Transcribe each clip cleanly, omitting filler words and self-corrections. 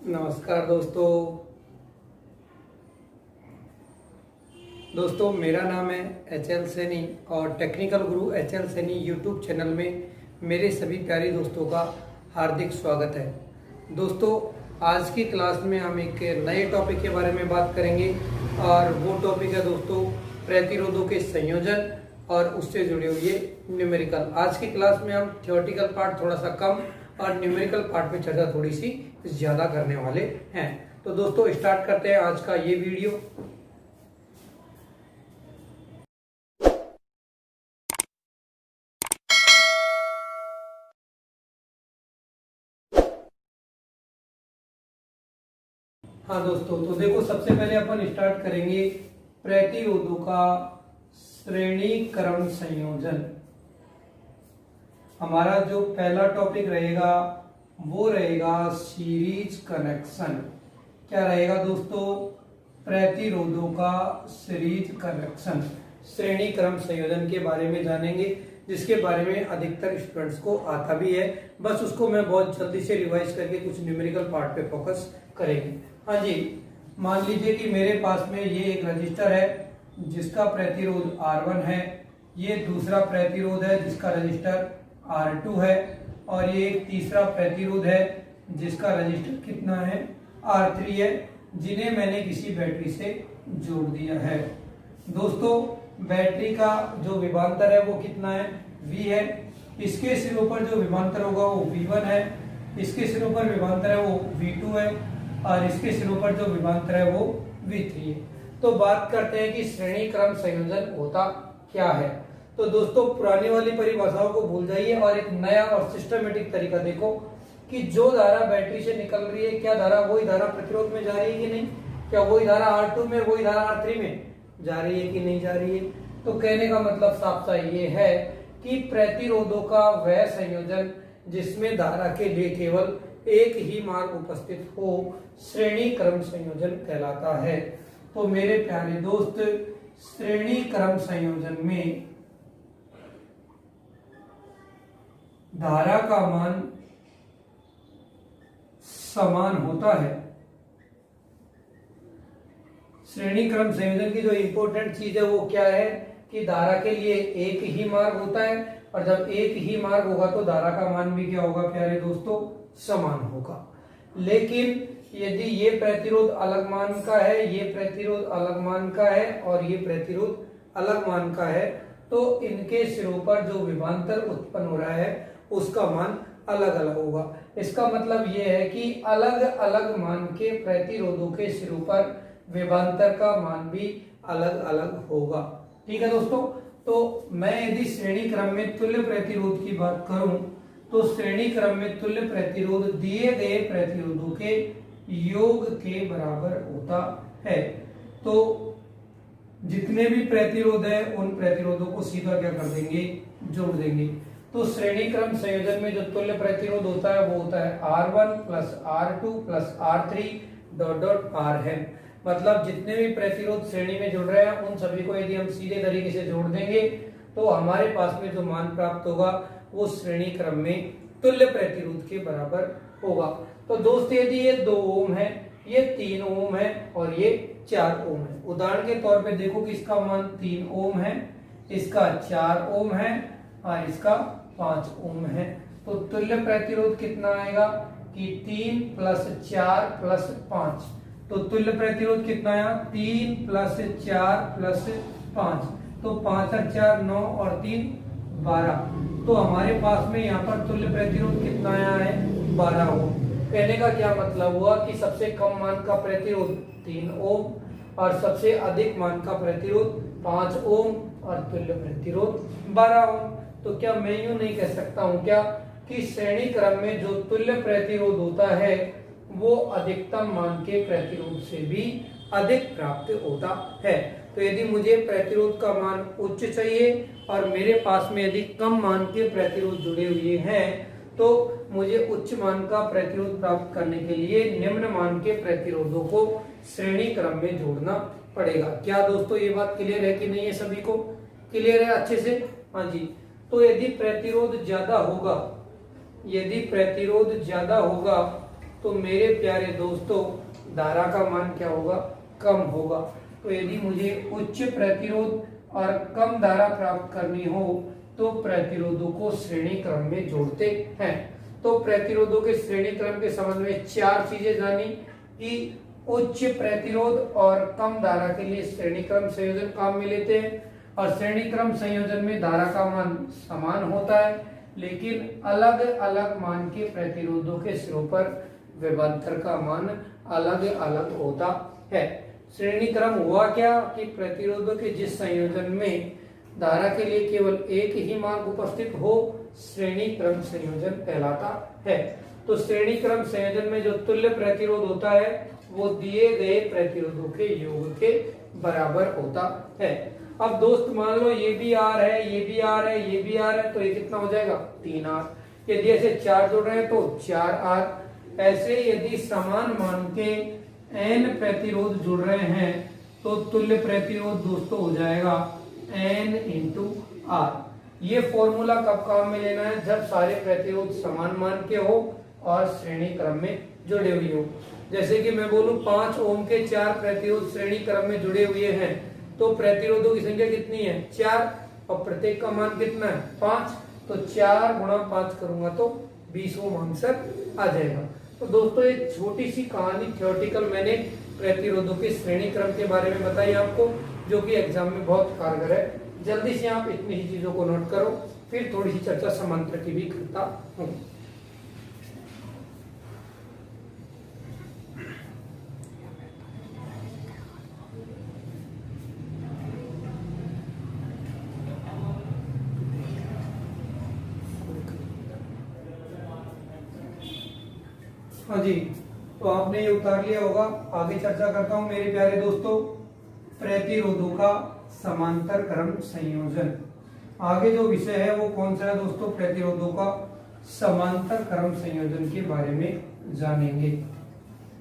नमस्कार दोस्तों मेरा नाम है एच.एल. सैनी और टेक्निकल गुरु एच.एल. सैनी यूट्यूब चैनल में मेरे सभी प्यारे दोस्तों का हार्दिक स्वागत है। दोस्तों आज की क्लास में हम एक नए टॉपिक के बारे में बात करेंगे और वो टॉपिक है दोस्तों प्रतिरोधों के संयोजन और उससे जुड़े हुए न्यूमेरिकल। आज की क्लास में हम थ्योरेटिकल पार्ट थोड़ा सा कम और न्यूमेरिकल पार्ट में चर्चा थोड़ी सी ज्यादा करने वाले हैं। तो दोस्तों स्टार्ट करते हैं आज का ये वीडियो। हाँ दोस्तों, तो देखो सबसे पहले अपन स्टार्ट करेंगे प्रतिरोधों का श्रेणी क्रम संयोजन। हमारा जो पहला टॉपिक रहेगा वो रहेगा सीरीज कनेक्शन। क्या रहेगा दोस्तों? प्रतिरोधों का सीरीज कनेक्शन, श्रेणी क्रम संयोजन के बारे में जानेंगे, जिसके बारे में अधिकतर स्टूडेंट्स को आता भी है। बस उसको मैं बहुत जल्दी से रिवाइज करके कुछ न्यूमेरिकल पार्ट पे फोकस करेंगे। हाँ जी, मान लीजिए कि मेरे पास में ये एक रजिस्टर है जिसका प्रतिरोध R1 है, ये दूसरा प्रतिरोध है जिसका रजिस्टर R2 है, और ये एक तीसरा प्रतिरोध है जिसका रजिस्टर कितना है R3 है, जिन्हें मैंने किसी बैटरी से जोड़ दिया है। दोस्तों बैटरी का जो विभवांतर है वो कितना है? V है। इसके सिरों पर जो विभवांतर होगा वो V1 है, इसके सिरों पर विभवांतर है वो V2 है, और इसके सिरों पर जो विभवांतर है वो V3 है। तो बात करते हैं कि श्रेणी क्रम संयोजन होता क्या है। तो दोस्तों पुरानी वाली परिभाषाओं को भूल जाइए और एक नया और सिस्टमेटिक तरीका देखो कि जो धारा बैटरी से निकल रही है, क्या धारा वही धारा प्रतिरोध में जा रही है कि नहीं? क्या वही धारा R2 में, वही धारा R3 में जा रही है कि नहीं जा रही है? तो कहने का मतलब साफ सा ये है कि प्रतिरोधों का वह संयोजन जिसमें धारा के लिए केवल एक ही मार्ग उपस्थित हो, श्रेणी क्रम संयोजन कहलाता है। तो मेरे प्यारे दोस्त, श्रेणी क्रम संयोजन में धारा का मान समान होता है। श्रेणी क्रम संयोजन की जो इंपॉर्टेंट चीज है वो क्या है कि धारा के लिए एक ही मार्ग होता है, और जब एक ही मार्ग होगा तो धारा का मान भी क्या होगा प्यारे दोस्तों? समान होगा। लेकिन यदि ये प्रतिरोध अलग मान का है, ये प्रतिरोध अलग मान का है और ये प्रतिरोध अलग मान का है, तो इनके सिरों पर जो विभवांतर उत्पन्न हो रहा है उसका मान अलग अलग होगा। इसका मतलब यह है कि अलग अलग मान के प्रतिरोधों के सिरों पर विभवांतर का मान भी अलग अलग होगा। ठीक है दोस्तों, तो मैं यदि श्रेणी क्रम में तुल्य प्रतिरोध की बात करूं तो श्रेणी क्रम में तुल्य प्रतिरोध दिए गए प्रतिरोधों के योग के बराबर होता है। तो जितने भी प्रतिरोध है उन प्रतिरोधों को सीधा क्या कर देंगे? जोड़ देंगे। तो श्रेणी क्रम संयोजन में जो तुल्य प्रतिरोध होता है वो होता है R1 plus R2 plus R3 dot dot R है। मतलब जितने भी प्रतिरोध श्रेणी में जुड़ रहे हैं उन सभी को यदि हम सीधे तरीके से जोड़ देंगे तो हमारे पास में जो मान प्राप्त होगा वो श्रेणी क्रम में तुल्य प्रतिरोध के बराबर होगा। तो दोस्त यदि ये 2 ओम है, ये 3 ओम है और ये 4 ओम है। उदाहरण के तौर पे देखो कि इसका मान 3 ओम है, इसका 4 ओम है और इसका 5 ओम है। तो तुल्य प्रतिरोध कितना आएगा कि 3 प्लस 4 प्लस 5। तो तुल्य प्रतिरोध कितना आया? 3 प्लस 4 प्लस 5। तो 5 और 4 9 और 3 12। तो हमारे पास में यहाँ पर तुल्य प्रतिरोध कितना आया है? 12 ओम। कहने का क्या मतलब हुआ कि सबसे कम मान का प्रतिरोध 3 ओम और सबसे अधिक मान का प्रतिरोध 5 ओम और तुल्य प्रतिरोध 12 ओम। तो क्या मैं यूं नहीं कह सकता हूं क्या कि श्रेणी क्रम में जो तुल्य प्रतिरोध होता है वो अधिकतम मान के प्रतिरोध से भी अधिक प्राप्त होता है? तो यदि मुझे प्रतिरोध का मान उच्च चाहिए और मेरे पास में यदि कम मान के प्रतिरोध जुड़े हुए हैं तो मुझे उच्च मान का प्रतिरोध प्राप्त करने के लिए निम्न मान के प्रतिरोधों को श्रेणी क्रम में जोड़ना पड़ेगा। क्या दोस्तों ये बात क्लियर है कि नहीं है? सभी को क्लियर है अच्छे से? हाँ जी। तो यदि प्रतिरोध ज्यादा होगा तो मेरे प्यारे दोस्तों धारा का मान क्या होगा, कम होगा। तो यदि मुझे उच्च प्रतिरोध और कम धारा प्राप्त करनी हो तो प्रतिरोधों को श्रेणी क्रम में जोड़ते हैं। तो प्रतिरोधों के श्रेणी क्रम के संबंध में चार चीजें जानी कि उच्च प्रतिरोध और कम धारा के लिए श्रेणी क्रम संयोजन काम में लेते हैं, और श्रेणी क्रम संयोजन में धारा का मान समान होता है, लेकिन अलग अलग मान के प्रतिरोधों के सिरों पर विभवांतर का मान अलग अलग होता है। श्रेणी क्रम हुआ क्या कि प्रतिरोधों के जिस संयोजन में धारा के लिए केवल एक ही मान उपस्थित हो श्रेणी क्रम संयोजन कहलाता है। तो श्रेणी क्रम संयोजन में जो तुल्य प्रतिरोध होता है वो दिए गए प्रतिरोधों के योग के बराबर होता है। अब दोस्त मान लो ये भी आर है, ये भी आर है, ये भी आर है, तो ये कितना हो जाएगा 3R। यदि ऐसे 4 जोड़ रहे हैं तो 4R। ऐसे यदि समान मान के n प्रतिरोध जुड़ रहे हैं तो तुल्य प्रतिरोध दोस्तों हो जाएगा n × R। ये फॉर्मूला कब काम में लेना है, जब सारे प्रतिरोध समान मान के हो और श्रेणी क्रम में जुड़े हुए हो। जैसे कि मैं बोलूं 5 ओम के 4 प्रतिरोध श्रेणी क्रम में जुड़े हुए हैं तो प्रतिरोधों की संख्या कितनी है 4, और प्रत्येक का मान कितना है 5। तो 4 × 5 करूंगा तो 20 ओम आंसर आ जाएगा। तो दोस्तों एक छोटी सी कहानी थ्योरेटिकल मैंने प्रतिरोधों के श्रेणी क्रम के बारे में बताई आपको, जो कि एग्जाम में बहुत कारगर है। जल्दी से आप इतनी ही चीजों को नोट करो, फिर थोड़ी सी चर्चा समांतर की भी करता हूँ। हाँ जी, तो आपने ये उतार लिया होगा। आगे चर्चा करता हूं मेरे प्यारे दोस्तों प्रतिरोधों का समांतर क्रम संयोजन। आगे जो विषय है वो कौन सा है दोस्तों, प्रतिरोधों का समांतर क्रम संयोजन के बारे में जानेंगे।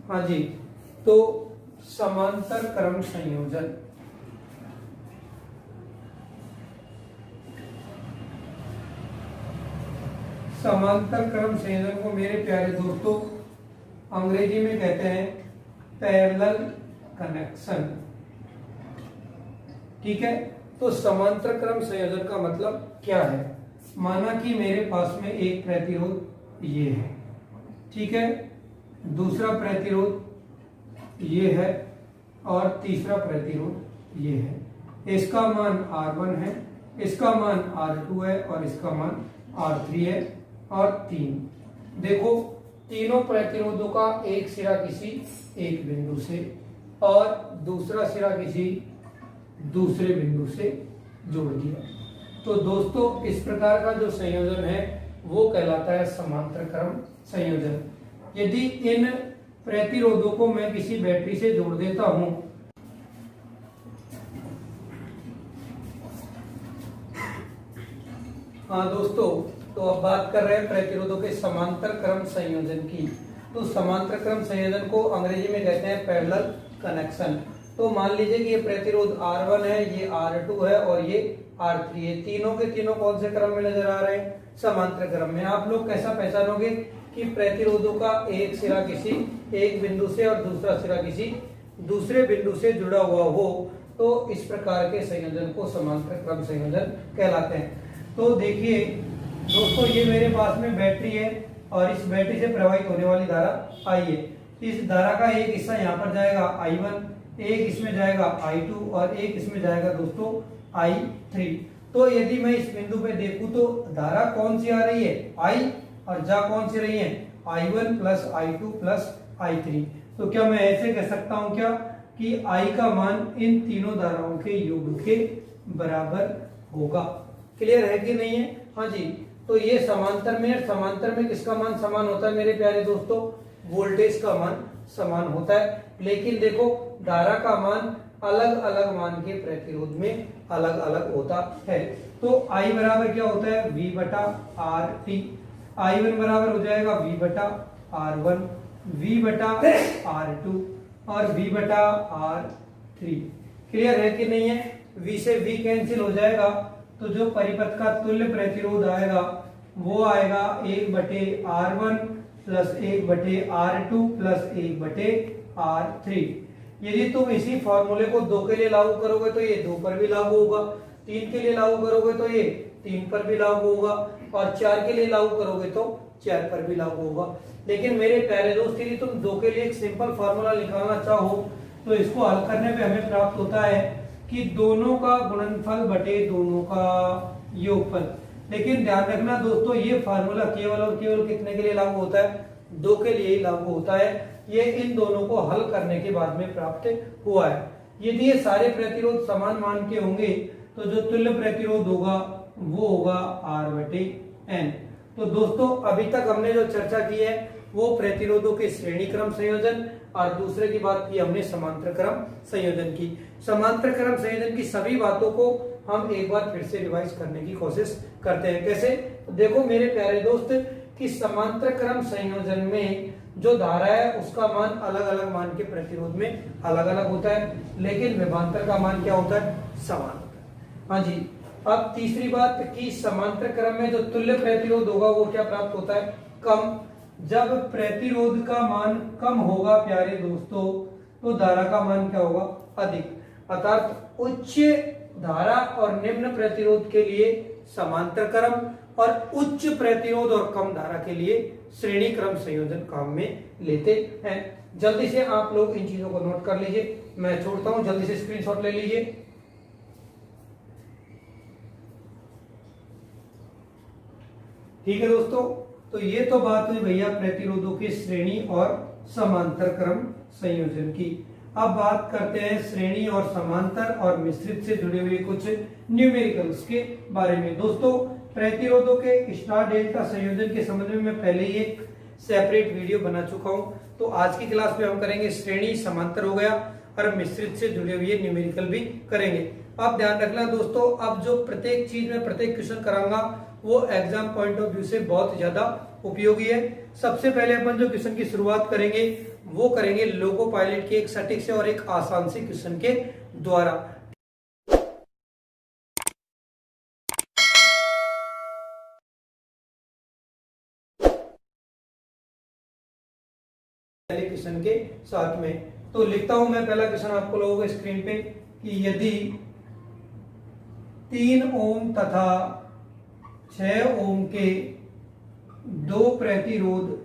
हाँ जी, तो समांतर क्रम संयोजन समांतर क्रम संयोजन को मेरे प्यारे दोस्तों अंग्रेजी में कहते हैं पैरेलल कनेक्शन। ठीक है, तो समांतर क्रम संयोजन का मतलब क्या है। माना कि मेरे पास में एक प्रतिरोध ये है, ठीक है, दूसरा प्रतिरोध ये है और तीसरा प्रतिरोध ये है। इसका मान R1 है, इसका मान R2 है और इसका मान R3 है। और 3 देखो, तीनों प्रतिरोधों का एक सिरा किसी एक बिंदु से और दूसरा सिरा किसी दूसरे बिंदु से जोड़ दिया। तो दोस्तों इस प्रकार का जो संयोजन है वो कहलाता है समांतर क्रम संयोजन। यदि इन प्रतिरोधों को मैं किसी बैटरी से जोड़ देता हूं, हाँ दोस्तों, तो अब बात कर रहे हैं प्रतिरोधों के समांतर क्रम संयोजन की। तो समांतर क्रम संयोजन को अंग्रेजी में कहते हैं पैरेलल कनेक्शन। तो मान लीजिए कि ये प्रतिरोध R1 है, ये R2 है और ये R3 है। तीनों के तीनों कौन से क्रम में नजर आ रहे हैं, समांतर क्रम में। आप लोग कैसा पहचानोगे कि प्रतिरोधों का एक सिरा किसी एक बिंदु से और दूसरा सिरा किसी दूसरे बिंदु से जुड़ा हुआ हो, तो इस प्रकार के संयोजन को समांतर क्रम संयोजन कहलाते हैं। तो देखिए दोस्तों, ये मेरे पास में बैटरी है और इस बैटरी से प्रवाहित होने वाली धारा I है। इस धारा का एक हिस्सा यहाँ पर जाएगा I1, एक इसमें जाएगा I2 और एक इसमें जाएगा दोस्तों I3। तो यदि मैं इस बिंदु पे देखूं तो धारा कौन सी आ रही है I, और जा कौन सी रही है I1 plus I2 plus I3। तो क्या मैं ऐसे कह सकता हूं क्या कि I का मान इन तीनों धाराओं के योग के बराबर होगा। क्लियर है कि नहीं है। हाँ जी, तो ये समांतर में किसका मान समान होता है मेरे प्यारे दोस्तों, वोल्टेज का मान समान होता है। लेकिन देखो धारा का मान अलग अलग मान के प्रतिरोध में अलग अलग होता है। तो I बराबर क्या होता है V बटा RT। I1 बराबर हो जाएगा V बटा R1, V बटा R2 और V बटा R3। क्लियर है कि नहीं है। V से V कैंसिल हो जाएगा, तो जो परिपथ का तुल्य प्रतिरोध आएगा वो आएगा 1 बटे R1 plus 1/R2 plus 1/R3। यदि तुम इसी फॉर्मूले को 2 के लिए लागू करोगे तो ये 2 पर भी लागू होगा, 3 के लिए लागू करोगे तो ये 3 पर भी लागू होगा, और 4 के लिए लागू करोगे तो 4 पर भी लागू होगा। लेकिन मेरे प्यारे दोस्त, यदि तुम 2 के लिए एक सिंपल फॉर्मूला निकालना चाहो तो इसको हल करने पे हमें प्राप्त होता है कि दोनों का गुणनफल बटे दोनों का योगफल। लेकिन ध्यान रखना दोस्तों, ये फार्मूला केवल और केवल कितने के लिए लागू होता है? 2 के लिए ही लागू होता है। ये इन दोनों को हल करने के बाद में प्राप्त हुआ है। यदि ये सारे प्रतिरोध समान मान के होंगे तो जो तुल्य प्रतिरोध होगा वो होगा R/N। तो दोस्तों, अभी तक हमने जो चर्चा की है वो प्रतिरोधों के श्रेणी क्रम संयोजन, और दूसरे की बात की हमने समांतर क्रम संयोजन की। समांतर क्रम संयोजन की सभी बातों को हम एक बार फिर से रिवाइज करने की कोशिश करते हैं। कैसे? देखो मेरे प्यारे दोस्त, कि समांतर क्रम संयोजन में जो धारा है उसका मान अलग अलग मान के प्रतिरोध में अलग अलग होता है, लेकिन विभवांतर का मान क्या होता है? समान होता है। हाँ जी। अब तीसरी बात कि समांतर क्रम में जो तुल्य प्रतिरोध होगा वो क्या प्राप्त होता है? कम। जब प्रतिरोध का मान कम होगा प्यारे दोस्तों तो धारा का मान क्या होगा? अधिक। अर्थात उच्च धारा और निम्न प्रतिरोध के लिए समांतर क्रम, और उच्च प्रतिरोध और कम धारा के लिए श्रेणी क्रम संयोजन काम में लेते हैं। जल्दी से आप लोग इन चीजों को नोट कर लीजिए, मैं छोड़ता हूं, जल्दी से स्क्रीनशॉट ले लीजिए। ठीक है दोस्तों, तो ये तो बात हुई भैया प्रतिरोधों की श्रेणी और समांतर क्रम संयोजन की। अब बात करते हैं श्रेणी और समांतर और मिश्रित से जुड़े हुए कुछ न्यूमेरिकल्स के बारे में। दोस्तों, प्रतिरोधों के स्टार डेल्टा संयोजन के संबंध में मैं पहले ही एक सेपरेट वीडियो बना चुका हूं। तो आज की क्लास में हम करेंगे श्रेणी, समांतर हो गया, और मिश्रित से जुड़े हुए न्यूमेरिकल भी करेंगे। अब ध्यान रखना दोस्तों, अब जो प्रत्येक चीज में प्रत्येक क्वेश्चन कराऊंगा वो एग्जाम पॉइंट ऑफ व्यू से बहुत ज्यादा उपयोगी है। सबसे पहले अपन जो क्वेश्चन की शुरुआत करेंगे वो करेंगे लोको पायलट के एक सटीक से और एक आसान से क्वेश्चन के द्वारा। पहले क्वेश्चन के साथ में तो लिखता हूं मैं पहला क्वेश्चन आपको लोगों को स्क्रीन पे, कि यदि 3 ओम तथा 6 ओम के 2 प्रतिरोध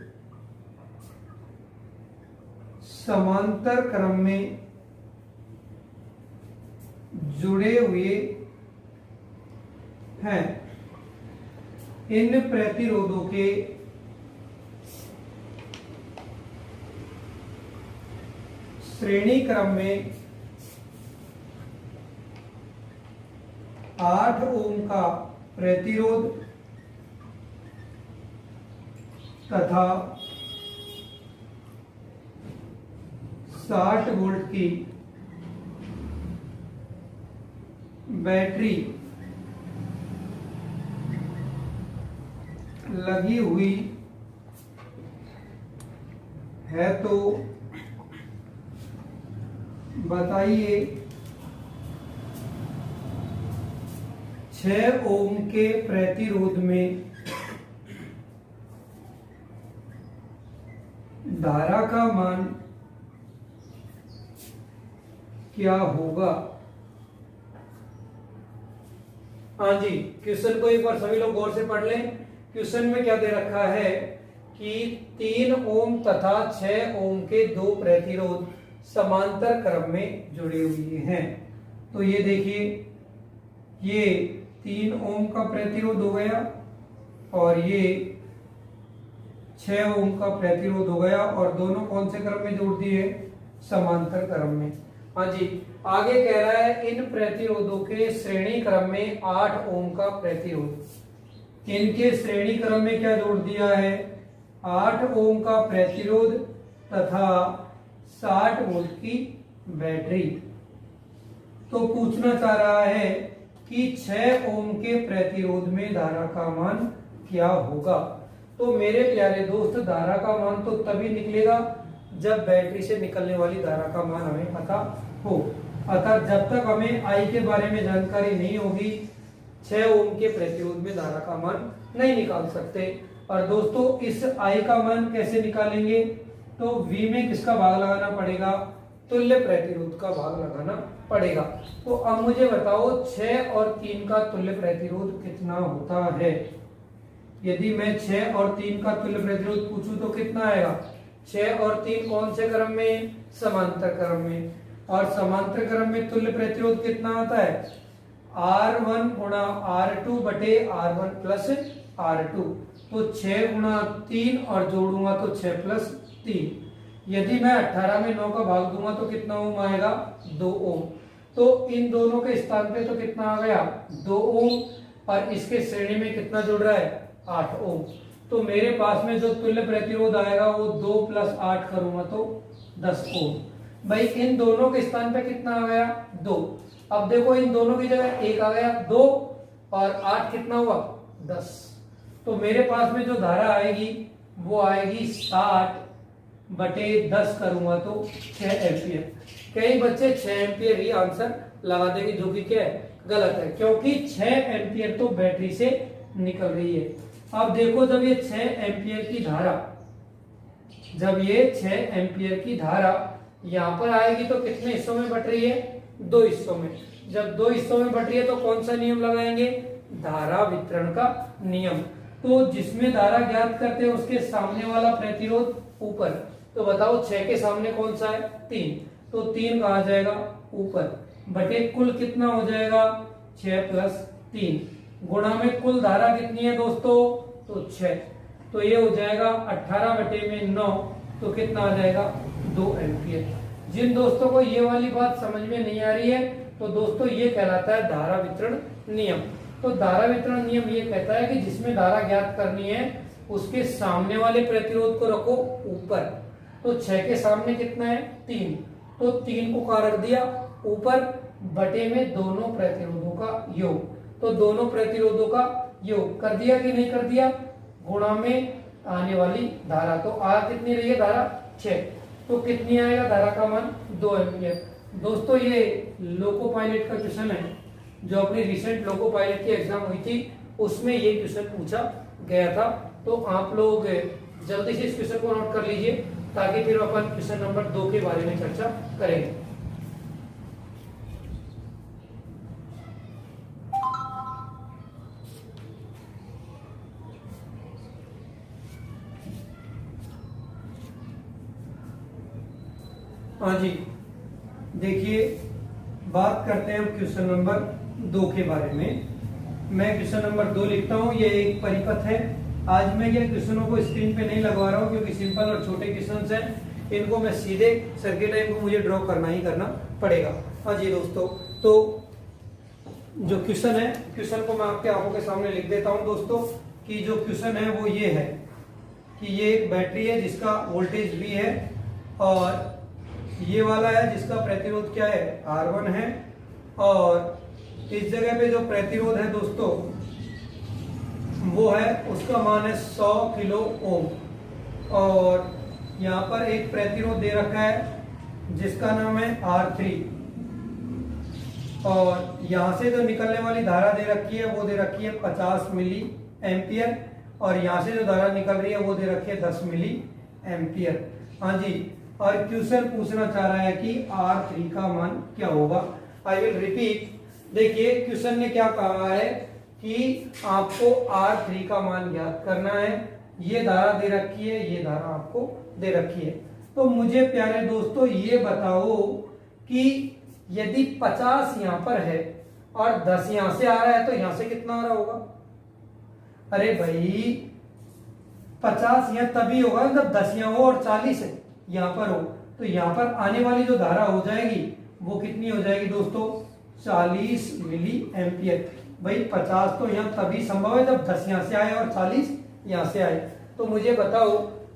समांतर क्रम में जुड़े हुए हैं, इन प्रतिरोधों के श्रेणी क्रम में 8 ओम का प्रतिरोध तथा 60 वोल्ट की बैटरी लगी हुई है, तो बताइए 6 ओम के प्रतिरोध में धारा का मान क्या होगा। हाँ जी, क्वेश्चन को एक बार सभी लोग गौर से पढ़ लें। क्वेश्चन में क्या दे रखा है कि 3 ओम तथा 6 ओम के 2 प्रतिरोध समांतर क्रम में जुड़े हुए हैं। तो ये देखिए, ये 3 ओम का प्रतिरोध हो गया और ये 6 ओम का प्रतिरोध हो गया, और दोनों कौन से क्रम में जोड़ दिए? समांतर क्रम में। हाँ जी, आगे कह रहा है इन प्रतिरोधों के श्रेणी क्रम में 8 ओम का प्रतिरोध। इनके श्रेणी क्रम में क्या जोड़ दिया है? 8 ओम का प्रतिरोध तथा 60 वोल्ट की बैटरी। तो पूछना चाह रहा है कि 6 ओम के प्रतिरोध में धारा का मान क्या होगा। तो मेरे प्यारे दोस्त, धारा का मान तो तभी निकलेगा जब बैटरी से निकलने वाली धारा का मान हमें पता हो। अर्थात जब तक हमें आई के बारे में जानकारी नहीं होगी 6 ओम के प्रतिरोध में धारा का मान नहीं निकाल सकते। और दोस्तों इस I का मान कैसे निकालेंगे, तो V में किसका भाग लगाना पड़ेगा, तुल्य प्रतिरोध का भाग लगाना पड़ेगा। तो अब मुझे बताओ 6 और 3 का तुल्य प्रतिरोध कितना होता है। यदि मैं 6 और 3 का तुल्य प्रतिरोध पूछूं तो कितना आएगा। 6 और 3 कौन से क्रम में, समांतर क्रम में, और समांतर क्रम में तुल्य प्रतिरोध कितना आता है, R1 गुणा R2 बटे R1 प्लस R2। तो 6 गुणा 3 और जोड़ूंगा तो 6 प्लस 3। यदि मैं 18 में 9 का भाग दूंगा तो कितना ओम आएगा, 2 ओम। तो इन दोनों के स्थान पे तो कितना आ गया, 2 ओम, और इसके श्रेणी में कितना जुड़ रहा है, 8 ओम। तो मेरे पास में जो तुल्य प्रतिरोध आएगा वो 2 प्लस 8 करूंगा तो 10 ओम। भाई इन दोनों के स्थान पे कितना आ गया, 2। अब देखो इन दोनों की जगह 1 आ गया, 2 और 8 कितना हुआ, 10। तो मेरे पास में जो धारा आएगी वो आएगी 60 बटे 10 करूंगा तो 6 एम्पियर। कई बच्चे 6 एम्पियर ही आंसर लगा देंगे, जो कि क्या है, गलत है, क्योंकि 6 एम्पियर तो बैटरी से निकल रही है। अब देखो जब ये 6 एम्पियर की धारा, जब ये 6 एम्पियर की धारा यहाँ पर आएगी तो कितने हिस्सों में बट रही है, 2 हिस्सों में। जब 2 हिस्सों में बट रही है तो कौन सा नियम लगाएंगे, धारा वितरण का नियम। तो जिसमें धारा ज्ञात करते हैं उसके सामने वाला प्रतिरोध ऊपर। तो बताओ 6 के सामने कौन सा है, 3, तो 3 कहाँ जाएगा, ऊपर, बटे कुल कितना हो जाएगा, 6 प्लस 3, गुणा में कुल धारा कितनी है दोस्तों, तो 6। तो ये हो जाएगा 18 बटे में 9, तो कितना आ जाएगा, 2 एम्पियर। जिन दोस्तों को ये वाली बात समझ में नहीं आ रही है तो दोस्तों ये कहलाता है धारा वितरण नियम। तो धारा वितरण नियम ये कहता है कि जिसमें धारा ज्ञात करनी है उसके सामने वाले प्रतिरोध को रखो ऊपर। तो 6 के सामने कितना है, 3, तो 3 को कहाँ रख दिया, ऊपर, बटे में दोनों प्रतिरोधों का योग। तो दोनों प्रतिरोधों का योग कर दिया कि नहीं कर दिया, गुणा में आने वाली धारा। तो आ कितनी रही है धारा, 6, तो कितनी आएगा धारा का मान, 2 एम्पियर। दोस्तों ये लोको पायलट का क्वेश्चन है, जो अपनी रिसेंट लोको पायलट की एग्जाम हुई थी उसमें ये क्वेश्चन पूछा गया था। तो आप लोग जल्दी से इस क्वेश्चन को नोट कर लीजिए ताकि फिर अपन क्वेश्चन नंबर 2 के बारे में चर्चा करेंगे। हाँ जी, देखिए बात करते हैं हम क्वेश्चन नंबर 2 के बारे में। मैं क्वेश्चन नंबर 2 लिखता हूँ, ये एक परिपथ है। आज मैं ये क्वेश्चनों को स्क्रीन पे नहीं लगवा रहा हूँ क्योंकि सिंपल और छोटे क्वेश्चन हैं, इनको मैं सीधे सर्किट टाइम को मुझे ड्रॉ करना ही करना पड़ेगा। हाँ जी दोस्तों, तो जो क्वेश्चन है, क्वेश्चन को मैं आपके आंखों के सामने लिख देता हूँ दोस्तों, कि जो क्वेश्चन है वो ये है कि ये एक बैटरी है जिसका वोल्टेज V है और ये वाला है जिसका प्रतिरोध क्या है, R1 है, और इस जगह पे जो प्रतिरोध है दोस्तों वो है, उसका मान है 100 किलो ओम, और यहाँ पर एक प्रतिरोध दे रखा है जिसका नाम है R3, और यहाँ से जो निकलने वाली धारा दे रखी है वो दे रखी है 50 मिली एम्पियर, और यहाँ से जो धारा निकल रही है वो दे रखी है 10 मिली एम्पियर। हाँ जी, और क्वेश्चन पूछना चाह रहा है कि R3 का मान क्या होगा। आई विल रिपीट, देखिए क्वेश्चन ने क्या कहा है कि आपको R3 का मान ज्ञात करना है। ये धारा दे रखी है, ये धारा आपको दे रखी है। तो मुझे प्यारे दोस्तों ये बताओ कि यदि 50 यहाँ पर है और 10 यहाँ से आ रहा है तो यहाँ से कितना आ रहा होगा। अरे भाई 50 यहाँ तभी होगा जब 10 यहाँ हो और 40 है यहाँ पर हो, तो यहाँ पर आने वाली जो धारा हो जाएगी वो कितनी हो जाएगी दोस्तों, 40 मिली एम्पियर। भाई 50 तो यहाँ तभी संभव है जब 10 यहाँ से आए और 40 यहाँ से आए। तो मुझे बताओ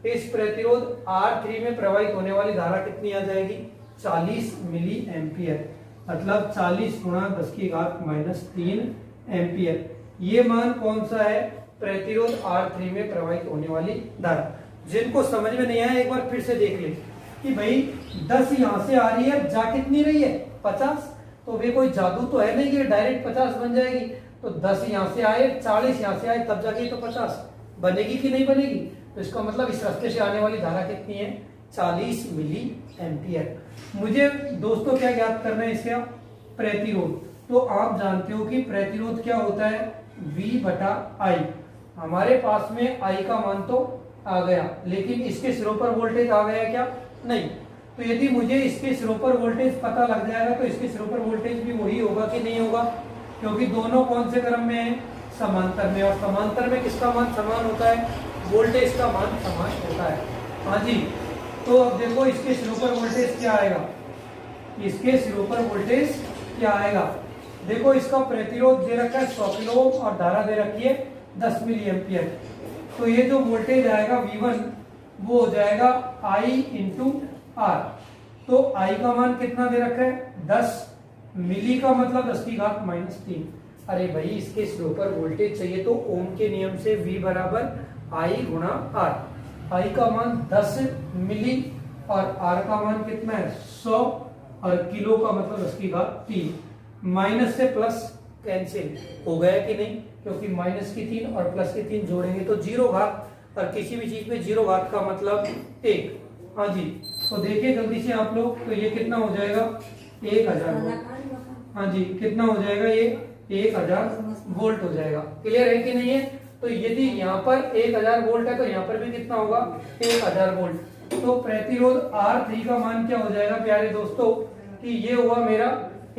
इस प्रतिरोध R3 में प्रवाहित होने वाली धारा कितनी आ जाएगी, 40 मिली एम्पियर, मतलब 40 गुणा 10 की घात -3 एम्पियर। ये मान कौन सा है, प्रतिरोध R3 में प्रवाहित होने वाली धारा। जिनको समझ में नहीं आया एक बार फिर से देख ले कि भाई 10 यहाँ से आ रही है, जा कितनी रही है, 50। तो वे कोई जादू तो है नहीं कि डायरेक्ट 50 बन जाएगी। तो 10 यहाँ से आए, 40 यहाँ से आए, तब जाके तो 50 बनेगी कि नहीं बनेगी? तो इसका मतलब इस रास्ते से आने वाली धारा कितनी है? 40 मिली एम्पियर। मुझे दोस्तों क्या ज्ञात करना है इसका? प्रतिरोध। तो आप जानते हो कि प्रतिरोध क्या होता है? V बटा I। हमारे पास में I का मान तो आ गया, लेकिन इसके सिरों पर वोल्टेज आ गया क्या? नहीं। तो यदि मुझे इसके सिरों पर वोल्टेज पता लग जाएगा तो इसके सिरों पर वोल्टेज भी वही होगा कि नहीं होगा? क्योंकि दोनों कौन से क्रम में है? समांतर में। और समांतर में किसका मान समान होता है? वोल्टेज का मान समान होता है। हाँ जी। तो अब देखो इसके सिरों पर वोल्टेज क्या आएगा? इसके सिरों पर वोल्टेज क्या आएगा? देखो इसका प्रतिरोध दे रखा है 100 किलो ओम और धारा दे रखी है 10 मिली एम्पियर। तो ये जो वोल्टेज आएगा V1 वो हो जाएगा I इंटू R। तो I का मान कितना दे रखा है? 10 मिली का मतलब 10 की घात -3। अरे भाई इसके सिरों पर वोल्टेज चाहिए तो ओम के नियम से V बराबर I गुणा R। I का मान 10 मिली और R का मान कितना है? 100 और किलो का मतलब 10 की घात 3। माइनस से प्लस कैंसिल हो गया कि नहीं? क्योंकि माइनस की 3 और प्लस की 3 जोड़ेंगे तो 0 घात, और किसी भी चीज पे 0 घात का मतलब 1। हाँ जी। तो देखिए जल्दी से आप लोग, तो ये कितना हो जाएगा? 1000 वोल्ट। हाँ जी, कितना हो जाएगा? ये 1000 वोल्ट हो जाएगा। क्लियर है कि नहीं है? तो यदि यहाँ पर 1000 वोल्ट है तो यहाँ पर भी कितना होगा? 1000 वोल्ट। तो प्रतिरोध R3 का मान क्या हो जाएगा प्यारे दोस्तों? कि ये हुआ मेरा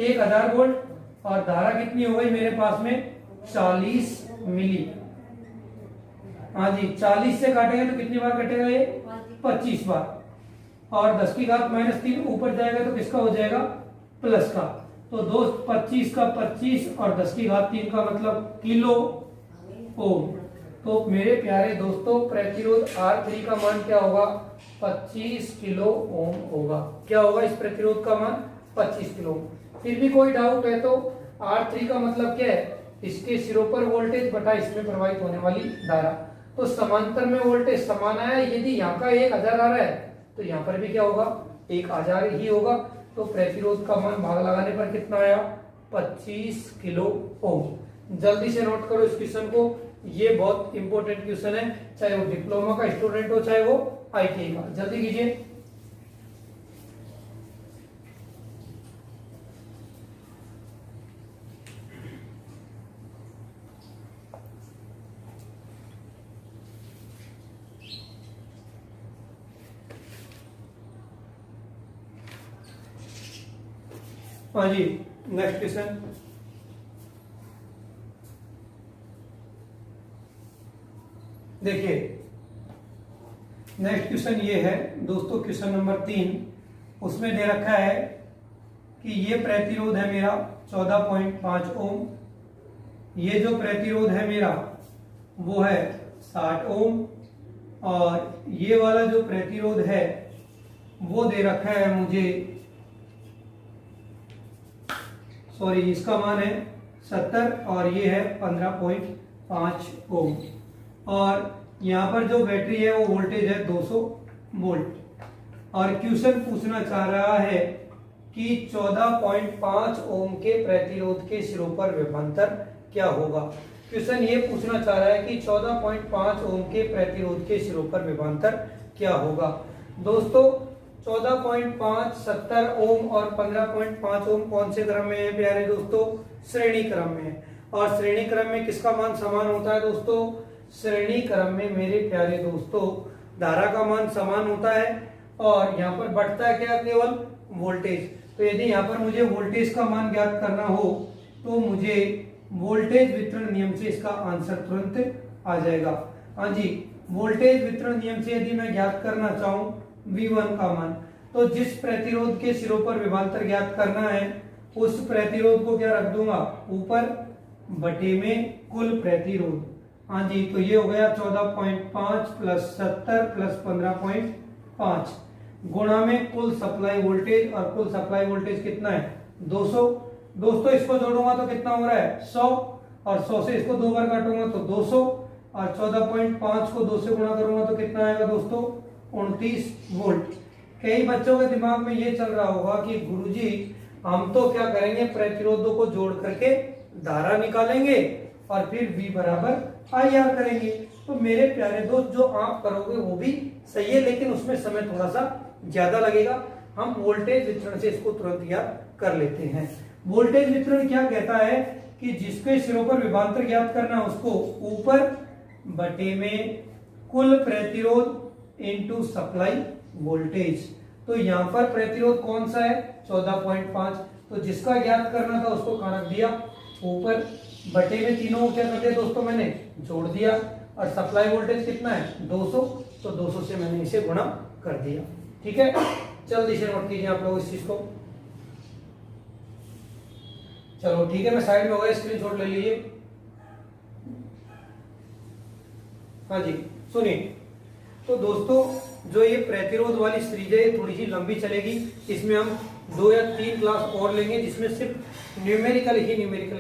1000 वोल्ट और धारा कितनी हो गई मेरे पास में? 40 मिली। हाँ जी, 40 से काटेंगे तो कितनी बार कटेगा ये? 25 बार। और 10 की घात -3 ऊपर जाएगा तो किसका हो जाएगा? प्लस का। तो दोस्त 25 का 25 और 10 की घात 3 का मतलब किलो ओम। तो मेरे प्यारे दोस्तों प्रतिरोध R3 का मान क्या होगा? 25 किलो ओम होगा। क्या होगा इस प्रतिरोध का मान? 25 किलो ओम। फिर भी कोई डाउट है तो R3 का मतलब क्या है? इसके सिरों पर वोल्टेज बटा इसमें प्रवाहित होने वाली धारा। तो समांतर में वोल्टेज समान आया। यदि यहाँ का 1000 आ रहा है तो यहाँ पर भी क्या होगा? 1000 ही होगा। तो प्रतिरोध का मान भाग लगाने पर कितना आया? 25 किलो ओम। जल्दी से नोट करो इस क्वेश्चन को, ये बहुत इंपॉर्टेंट क्वेश्चन है, चाहे वो डिप्लोमा का स्टूडेंट हो चाहे वो ITI का। जल्दी कीजिए। हाँ जी, नेक्स्ट क्वेश्चन। देखिए नेक्स्ट क्वेश्चन ये है दोस्तों, क्वेश्चन नंबर 3। उसमें दे रखा है कि ये प्रतिरोध है मेरा 14.5 ओम। ये जो प्रतिरोध है मेरा वो है 60 ओम। और ये वाला जो प्रतिरोध है वो दे रखा है मुझे, सॉरी, इसका मान है 70 और ये है 15.5 ओम। और यहाँ पर जो बैटरी है वो वोल्टेज है 200 वोल्ट। और क्वेश्चन पूछना चाह रहा है कि 14.5 ओम के प्रतिरोध के सिरों पर विभवांतर क्या होगा। क्वेश्चन ये पूछना चाह रहा है कि 14.5 ओम के प्रतिरोध के सिरों पर विभवांतर क्या होगा। दोस्तों 14.5, 70 ओम और 15.5 ओम कौन से क्रम में है प्यारे दोस्तों? श्रेणी क्रम में है। और श्रेणी क्रम में किसका मान समान होता है दोस्तों? श्रेणी क्रम में मेरे प्यारे दोस्तों धारा का मान समान होता है और यहाँ पर बढ़ता है क्या? केवल वोल्टेज। तो यदि यहाँ पर मुझे वोल्टेज का मान ज्ञात करना हो तो मुझे वोल्टेज वितरण नियम से इसका आंसर तुरंत आ जाएगा। हाँ जी, वोल्टेज वितरण नियम से यदि मैं ज्ञात करना चाहूं V1 का मान, तो जिस प्रतिरोध के सिरों पर विभवांतर ज्ञात करना है उस प्रतिरोध को क्या रख दूंगा? ऊपर बटे में कुल प्रतिरोध। हाँ जी, तो ये हो गया 14.5 प्लस 70 प्लस 15.5 गुणा में कुल सप्लाई वोल्टेज। और कुल सप्लाई वोल्टेज कितना है? 200। दोस्तों इसको जोड़ूंगा तो कितना हो रहा है? 100। और 100 से इसको 2 बार काटूंगा तो 200। और 14.5 को 2 से गुणा करूंगा तो कितना आएगा दोस्तों? 29 वोल्ट। कई बच्चों के दिमाग में ये चल रहा होगा कि गुरुजी हम तो क्या करेंगे, प्रतिरोधों को जोड़ करके धारा निकालेंगे और फिर V बराबर IR करेंगे। तो मेरे प्यारे दोस्त जो आप करोगे वो भी सही है, लेकिन उसमें समय थोड़ा सा ज्यादा लगेगा। हम वोल्टेज वितरण से इसको तुरंत याद कर लेते हैं। वोल्टेज वितरण क्या कहता है कि जिसके सिरों पर विभवांतर ज्ञात करना है उसको ऊपर बटे में कुल प्रतिरोध इनटू सप्लाई वोल्टेज। तो यहां पर प्रतिरोध कौन सा है 14.5, तो जिसका ज्ञात करना था उसको कहां रख दिया ऊपर, बटे में तीनों को क्या कर दिया दोस्तों मैंने जोड़ दिया, और सप्लाई वोल्टेज कितना है 200, तो 200 से मैंने इसे गुणा कर दिया। ठीक है, जल्दी से नोट कीजिए आप लोग इस चीज को। चलो ठीक है, मैं साइड में हो गया, स्क्रीनशॉट ले लीजिए। हाँ जी सुनिए, तो दोस्तों जो ये प्रतिरोध वाली सीरीज है ये थोड़ी सी लंबी चलेगी। इसमें हम 2 या 3 क्लास और लेंगे जिसमें सिर्फ न्यूमेरिकल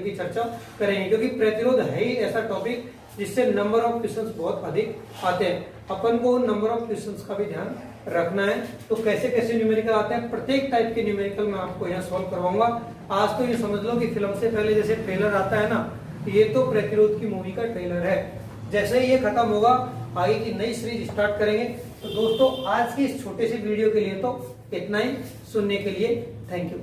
की चर्चा करेंगे, क्योंकि प्रतिरोध है ही ऐसा टॉपिक जिससे नंबर ऑफ क्वेश्चंस बहुत अधिक आते हैं। अपन को नंबर ऑफ क्वेश्चंस का भी ध्यान रखना है। तो कैसे कैसे न्यूमेरिकल आते हैं, प्रत्येक टाइप के न्यूमेरिकल मैं आपको यहाँ सॉल्व करवाऊंगा। आज तो ये समझ लो कि फिल्म से पहले जैसे ट्रेलर आता है ना, ये तो प्रतिरोध की मूवी का ट्रेलर है। जैसे ही ये खत्म होगा आगे की नई सीरीज स्टार्ट करेंगे। तो दोस्तों आज की इस छोटे से वीडियो के लिए तो इतना ही। सुनने के लिए थैंक यू।